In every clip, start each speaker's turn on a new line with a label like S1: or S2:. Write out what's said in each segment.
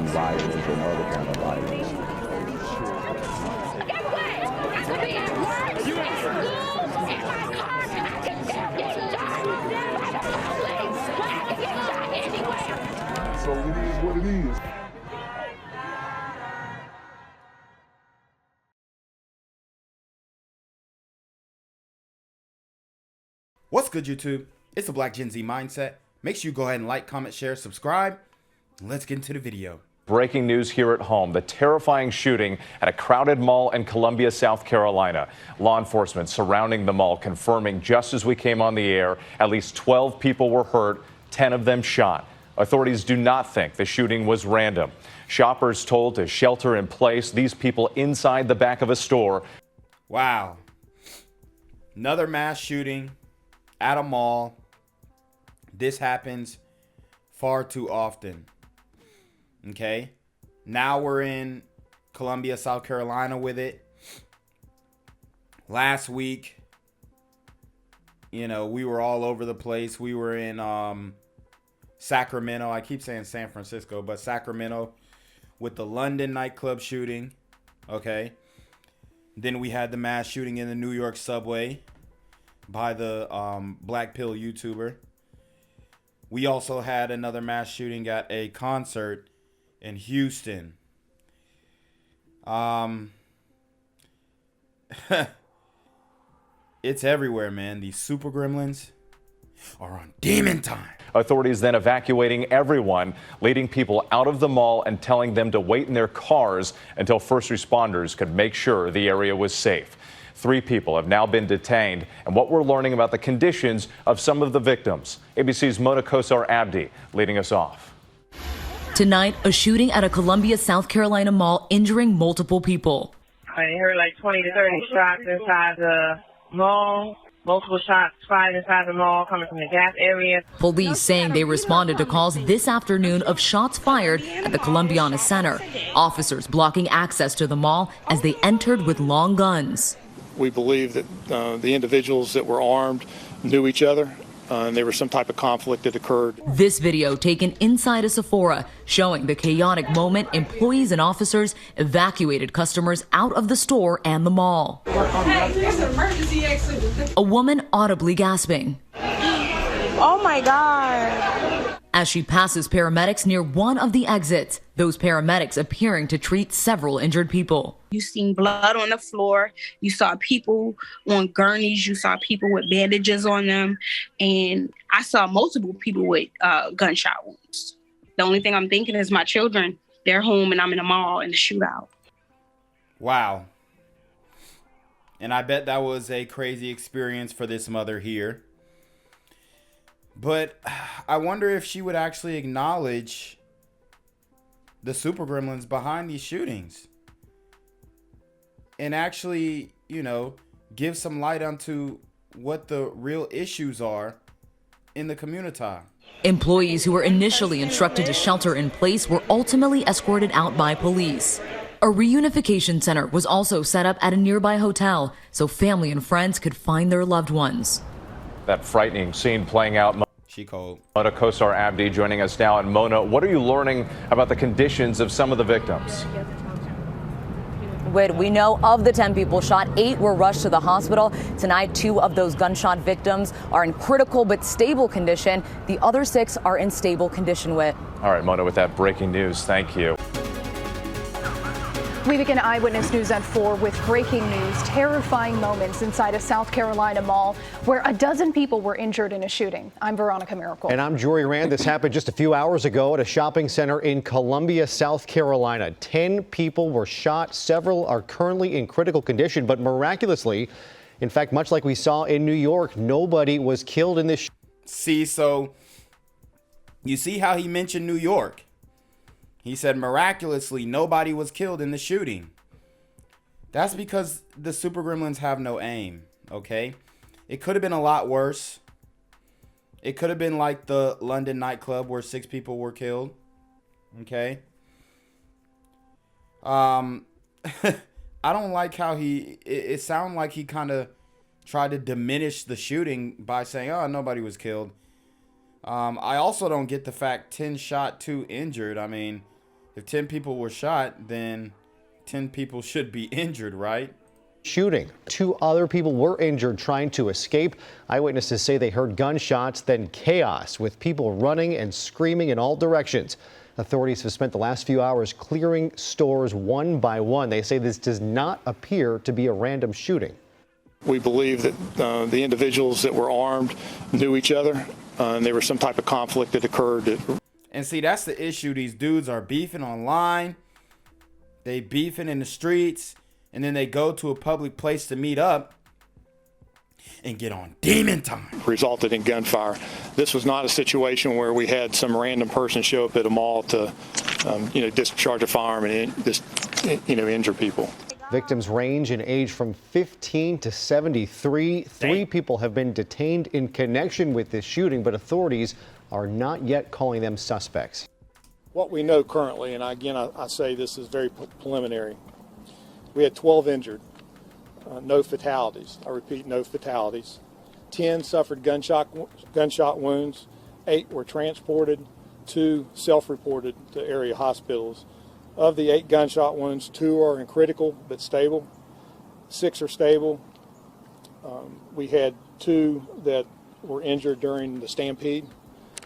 S1: violence or no other kind of violence.
S2: Get away! I could be at work, at school, in my car, I can still get shot by the police, but I can get shot anywhere.
S3: So it is what it is.
S4: What's good, YouTube? It's the Black Gen Z Mindset. Make sure you go ahead and like, comment, share, subscribe. Let's get into the video.
S5: Breaking news here at home, the terrifying shooting at a crowded mall in Columbia, South Carolina. Law enforcement surrounding the mall confirming just as we came on the air, at least 12 people were hurt, 10 of them shot. Authorities do not think the shooting was random. Shoppers told to shelter in place, these people inside the back of a store.
S4: Wow. Another mass shooting at a mall. This happens far too often. Okay, now we're in Columbia, South Carolina with it. Last week, you know, we were all over the place. We were in Sacramento. I keep saying San Francisco, but Sacramento with the London nightclub shooting. Okay, then we had the mass shooting in the New York subway by the Black Pill YouTuber. We also had another mass shooting at a concert in Houston. It's everywhere, man. These super gremlins are on demon time.
S5: Authorities then evacuating everyone, leading people out of the mall and telling them to wait in their cars until first responders could make sure the area was safe. 3 people have now been detained, and what we're learning about the conditions of some of the victims. ABC's Mona Kosar Abdi leading us off.
S6: Tonight, a shooting at a Columbia, South Carolina mall injuring multiple people.
S7: I heard like 20 to 30 shots inside the mall. Multiple shots fired inside the mall coming from the gas area.
S6: Police saying they responded to calls this afternoon of shots fired at the Columbiana Center. Officers blocking access to the mall as they entered with long guns.
S8: We believe that the individuals that were armed knew each other, and there was some type of conflict that occurred.
S6: This video taken inside a Sephora showing the chaotic moment employees and officers evacuated customers out of the store and the mall.
S9: Hey, there's an emergency exit.
S6: A woman audibly gasping.
S9: Oh my God.
S6: As she passes paramedics near one of the exits, those paramedics appearing to treat several injured people.
S10: You seen blood on the floor. You saw people on gurneys. You saw people with bandages on them. And I saw multiple people with gunshot wounds. The only thing I'm thinking is my children. They're home and I'm in a mall in the shootout.
S4: Wow. And I bet that was a crazy experience for this mother here. But I wonder if she would actually acknowledge the super gremlins behind these shootings and actually, you know, give some light onto what the real issues are in the community.
S6: Employees who were initially instructed to shelter in place were ultimately escorted out by police. A reunification center was also set up at a nearby hotel so family and friends could find their loved ones.
S5: That frightening scene playing out.
S4: She cold.
S5: Mona Kosar Abdi joining us now. And Mona, what are you learning about the conditions of some of the victims?
S11: We know of the 10 people shot, 8 were rushed to the hospital. Tonight, 2 of those gunshot victims are in critical but stable condition. The other 6 are in stable condition. All
S5: right, Mona, with that breaking news, thank you.
S12: We begin Eyewitness News at 4 with breaking news. Terrifying moments inside a South Carolina mall where a dozen people were injured in a shooting. I'm Veronica Miracle.
S13: And I'm Jory Rand. This happened just a few hours ago at a shopping center in Columbia, South Carolina. 10 people were shot. Several are currently in critical condition, but miraculously, in fact, much like we saw in New York, nobody was killed in this.
S4: See, so you see how he mentioned New York? He said miraculously nobody was killed in the shooting. That's because the super gremlins have no aim, okay? It could have been a lot worse. It could have been like the London nightclub where 6 people were killed, okay? I don't like how it sounded like he kind of tried to diminish the shooting by saying, oh, nobody was killed. I also don't get the fact 10 shot, 2 injured. I mean, if 10 people were shot, then 10 people should be injured, right?
S13: Shooting. 2 other people were injured trying to escape. Eyewitnesses say they heard gunshots, then chaos with people running and screaming in all directions. Authorities have spent the last few hours clearing stores one by one. They say this does not appear to be a random shooting.
S8: We believe that the individuals that were armed knew each other, and there was some type of conflict that occurred.
S4: And see, that's the issue. These dudes are beefing online. They beefing in the streets. And then they go to a public place to meet up and get on demon time.
S8: Resulted in gunfire. This was not a situation where we had some random person show up at a mall to, discharge a firearm and just, injure people.
S13: Victims range in age from 15 to 73. 3 people have been detained in connection with this shooting, but authorities are not yet calling them suspects.
S8: What we know currently, and again, I say this is very preliminary, we had 12 injured, no fatalities. I repeat, no fatalities. 10 suffered gunshot wounds, 8 were transported, 2 self-reported to area hospitals. Of the 8 gunshot wounds, 2 are in critical but stable, 6 are stable. We had 2 that were injured during the stampede,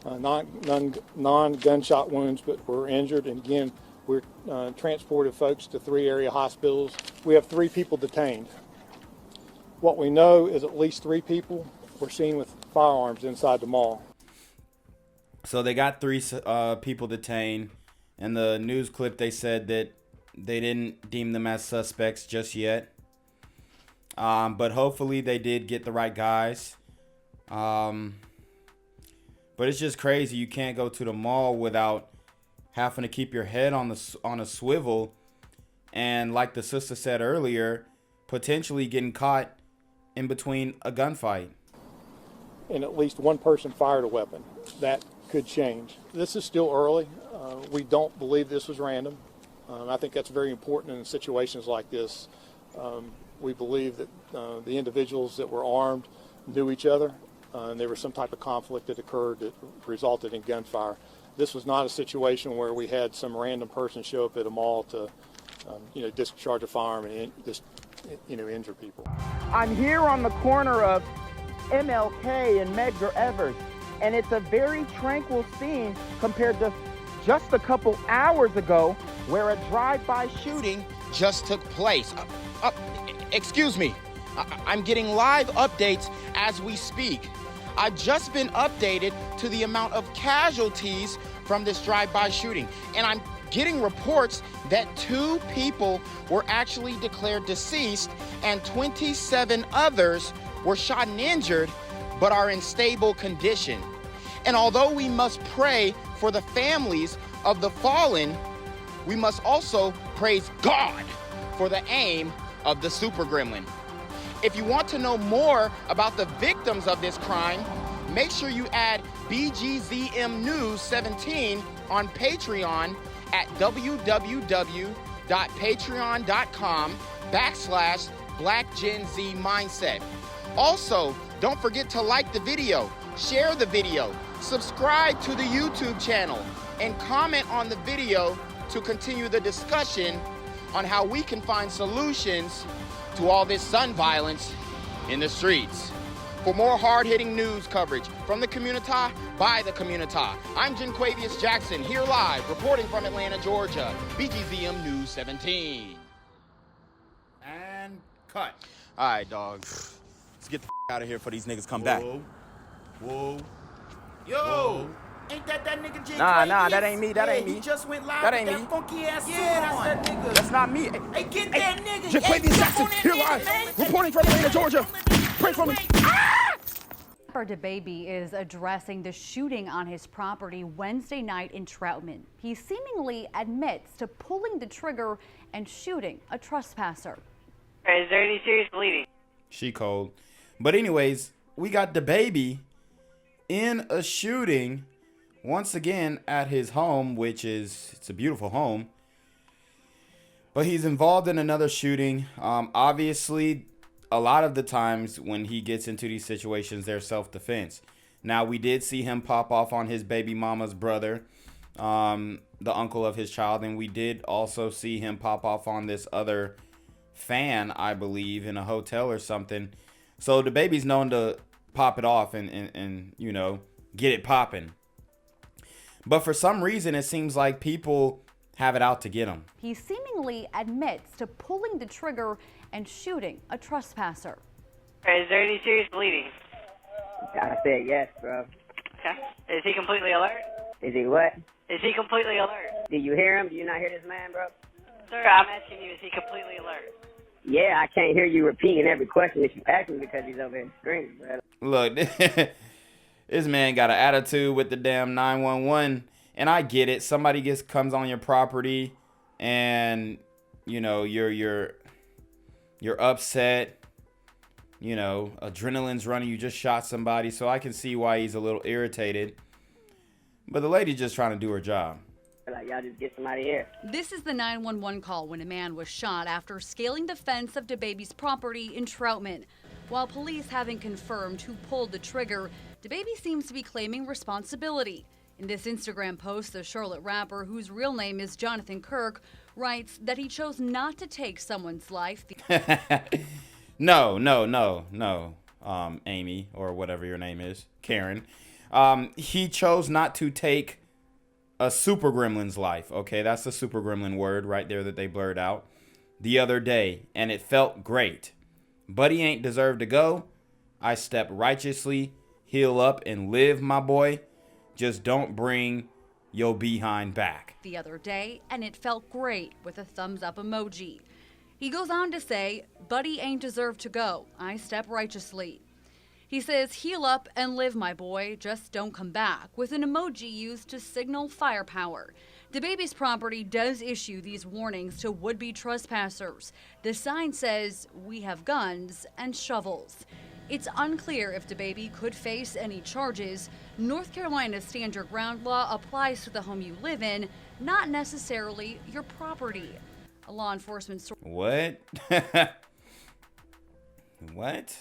S8: non-gunshot wounds but were injured, and again, we're transported folks to 3 area hospitals. We have 3 people detained. What we know is at least 3 people were seen with firearms inside the mall.
S4: So they got 3 people detained. In the news clip, they said that they didn't deem them as suspects just yet. But hopefully they did get the right guys. But it's just crazy. You can't go to the mall without having to keep your head on a swivel, and like the sister said earlier, potentially getting caught in between a gunfight.
S8: And at least 1 person fired a weapon. That could change. This is still early. We don't believe this was random. I think that's very important in situations like this. We believe that the individuals that were armed knew each other, and there was some type of conflict that occurred that resulted in gunfire. This was not a situation where we had some random person show up at a mall to, discharge a firearm and just, injure people.
S3: I'm here on the corner of MLK and Medgar Evers, and it's a very tranquil scene compared to just a couple hours ago where a drive-by shooting just took place. Excuse me, I'm getting live updates as we speak. I've just been updated to the amount of casualties from this drive-by shooting, and I'm getting reports that 2 people were actually declared deceased and 27 others were shot and injured but are in stable condition. And although we must pray for the families of the fallen, we must also praise God for the aim of the super gremlin. If you want to know more about the victims of this crime, make sure you add BGZM News 17 on Patreon at www.patreon.com/blackgenzmindset. Also, don't forget to like the video, share the video, subscribe to the YouTube channel, and comment on the video to continue the discussion on how we can find solutions to all this gun violence in the streets. For more hard-hitting news coverage from the community, by the community, I'm Jenquavius Jackson, here live, reporting from Atlanta, Georgia, BGZM News 17.
S4: And cut.
S14: All right, dog. Let's get the out of here before these niggas come back.
S4: Whoa. Yo!
S14: Whoa.
S4: Ain't that nigga J?
S14: Nah, that ain't me. That ain't me.
S4: He just went live
S14: that
S4: with
S14: ain't
S4: that
S14: me.
S4: funky ass suit on.
S14: That's that nigga. That's not me.
S4: Hey, get that nigga.
S14: Jenquavius Jackson, here live, reporting from Atlanta, Georgia. Pray for me.
S15: Rapper DaBaby is addressing the shooting on his property Wednesday night in Troutman. He seemingly admits to pulling the trigger and shooting a trespasser.
S16: Is there any serious bleeding?
S4: She cold. But anyways, we got DaBaby in a shooting once again at his home, which is, it's a beautiful home. But he's involved in another shooting. Obviously, a lot of the times when he gets into these situations, they're self-defense. Now, we did see him pop off on his baby mama's brother the uncle of his child, and we did also see him pop off on this other fan, I believe, in a hotel or something. So DaBaby's known to pop it off and you know, get it popping. But for some reason, it seems like people have it out to get him.
S15: He seemingly admits to pulling the trigger and shooting a trespasser.
S16: Is there any serious bleeding?
S17: I said yes, bro.
S16: Okay. Is he completely alert?
S17: Is he what?
S16: Is he completely alert?
S17: Do you hear him? Do you not hear this man, bro?
S16: Sir, I'm asking you, is he completely alert?
S17: Yeah, I can't hear you repeating every question that you ask me because he's over here screaming, bro.
S4: Look, this man got an attitude with the damn 911, and I get it. Somebody comes on your property, and you know you're upset. You know, adrenaline's running. You just shot somebody, so I can see why he's a little irritated. But the lady's just trying to do her job.
S17: Like, y'all just get somebody here.
S15: This is the 911 call when a man was shot after scaling the fence of DaBaby's property in Troutman. While police haven't confirmed who pulled the trigger, DaBaby seems to be claiming responsibility. In this Instagram post, the Charlotte rapper, whose real name is Jonathan Kirk, writes that he chose not to take someone's life.
S4: No, Amy, or whatever your name is, Karen. He chose not to take a super gremlin's life. Okay, that's the super gremlin word right there that they blurred out the other day, and it felt great. Buddy ain't deserved to go. I step righteously, heal up, and live, my boy. Just don't bring your behind back.
S15: The other day, and it felt great, with a thumbs up emoji. He goes on to say, Buddy ain't deserved to go. I step righteously. He says, heal up and live, my boy. Just don't come back, with an emoji used to signal firepower. DaBaby's property does issue these warnings to would-be trespassers. The sign says, we have guns and shovels. It's unclear if DaBaby could face any charges. North Carolina's stand your ground law applies to the home you live in, not necessarily your property. A law enforcement source.
S4: What? What?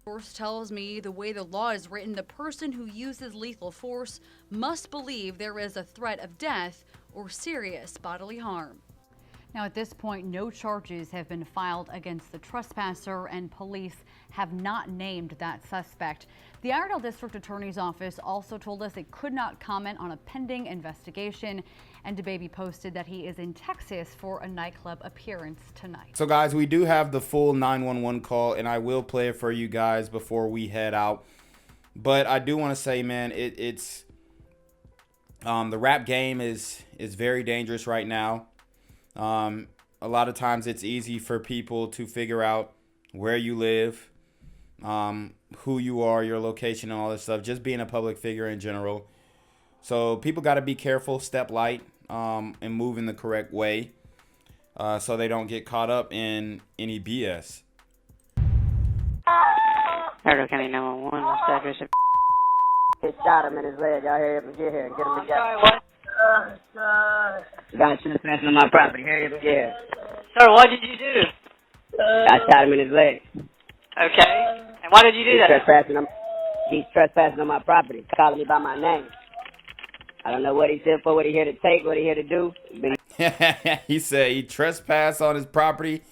S15: Source tells me the way the law is written, the person who uses lethal force must believe there is a threat of death or serious bodily harm. Now, at this point, no charges have been filed against the trespasser, and police have not named that suspect. The Iredell District Attorney's Office also told us it could not comment on a pending investigation, and DaBaby posted that he is in Texas for a nightclub appearance tonight.
S4: So, guys, we do have the full 911 call, and I will play it for you guys before we head out. But I do want to say, man, it's the rap game is very dangerous right now. A lot of times it's easy for people to figure out where you live, who you are, your location, and all this stuff, just being a public figure in general. So people got to be careful, step light, and move in the correct way, so they don't get caught up in any BS.
S16: Iredell County 911, what's the address of...
S17: He shot him in his leg. Y'all hurry up and get here and get him together.
S16: Sorry, what?
S17: Got trespassing on my property. Hurry up and get here.
S16: Sir, what did you do?
S17: I shot him in his leg.
S16: Okay. And why did you do that?
S17: He's trespassing on my property, calling me by my name. I don't know what he said for, what he here to take, what he here to do.
S4: He said he trespassed on his property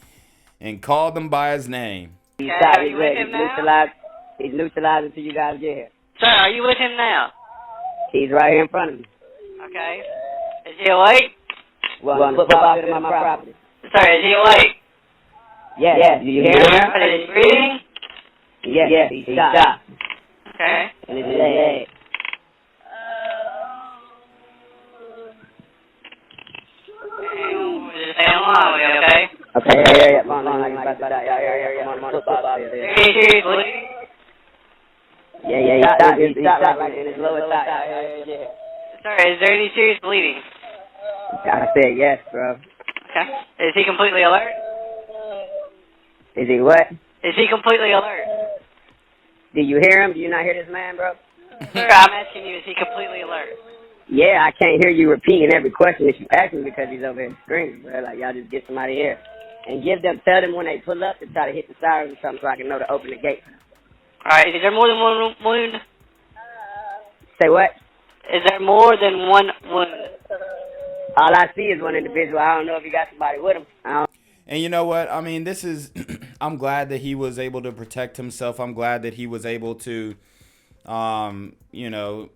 S4: and called them by his name.
S17: He's
S16: Okay,
S17: shot
S16: are
S17: his
S16: you
S17: leg.
S16: with him now?
S17: He's neutralized until you guys get here.
S16: Sir, are you with him now?
S17: He's right here in front of me.
S16: Okay. Is he awake?
S17: Well, football field on my property.
S16: Sir, is he awake?
S17: Yes. Do you hear him?
S16: Is he breathing?
S17: Yes. He's shot.
S16: Okay.
S17: In his leg.
S16: Just stay on line with you, okay?
S17: Okay, hurry up. Come on, like you're about to die. Hurry up. I'm on the football field.
S16: Any serious bleeding?
S17: Yeah, he's shot like in his lower thigh.
S16: Sir, is there any serious bleeding?
S17: I said yes, bro.
S16: Okay. Is he completely alert?
S17: Is he what?
S16: Is he completely alert?
S17: Do you hear him? Do you not hear this man, bro?
S16: Sir, I'm asking you, is he completely alert?
S17: Yeah, I can't hear you repeating every question that you ask me because he's over here screaming, bro. Like, y'all just get somebody here. And tell them when they pull up to try to hit the sirens or something so I can know to open the gate.
S16: Alright, is there more than one wound?
S17: Say what?
S16: Is there more than one wound?
S17: All I see is one individual. I don't know if he got somebody with him.
S4: And you know what? I mean, this is, I'm glad that he was able to protect himself. I'm glad that he was able to, you know,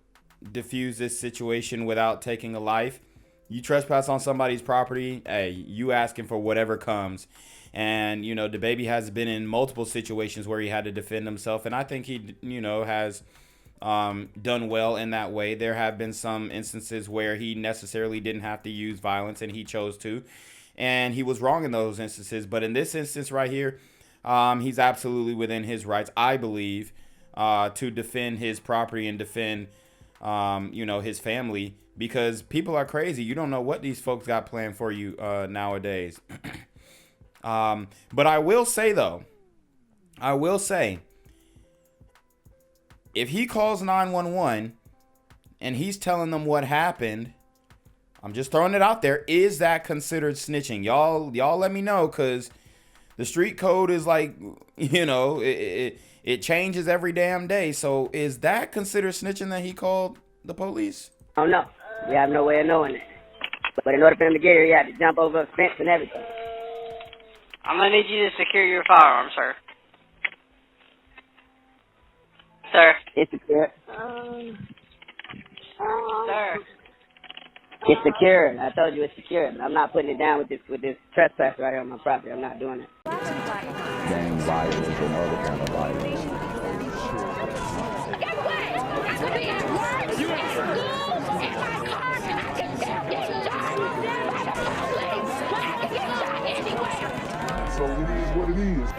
S4: diffuse this situation without taking a life. You trespass on somebody's property, hey, you asking for whatever comes. And, you know, DaBaby has been in multiple situations where he had to defend himself. And I think he, you know, has done well in that way. There have been some instances where he necessarily didn't have to use violence and he chose to. And he was wrong in those instances. But in this instance right here, he's absolutely within his rights, I believe, to defend his property and defend, you know, his family. Because people are crazy. You don't know what these folks got planned for you nowadays. But I will say, though, if he calls 911 and he's telling them what happened, I'm just throwing it out there. Is that considered snitching? Y'all let me know, because the street code is like, you know, it changes every damn day. So is that considered snitching that he called the police?
S17: Oh, no. We have no way of knowing that. But in order for him to get here, he had to jump over a fence and everything.
S16: I'm going to need you to secure your firearm, sir. Sir.
S17: It's secure.
S16: Sir.
S17: It's secure. I told you it's secure. I'm not putting it down with this trespass right here on my property. I'm not doing it.
S1: Gang violence and other kind of violence.
S2: Guess what? I could be at work, at school, in my car, and I can still get shot by the police. I can get shot anywhere.
S14: So it is what it is.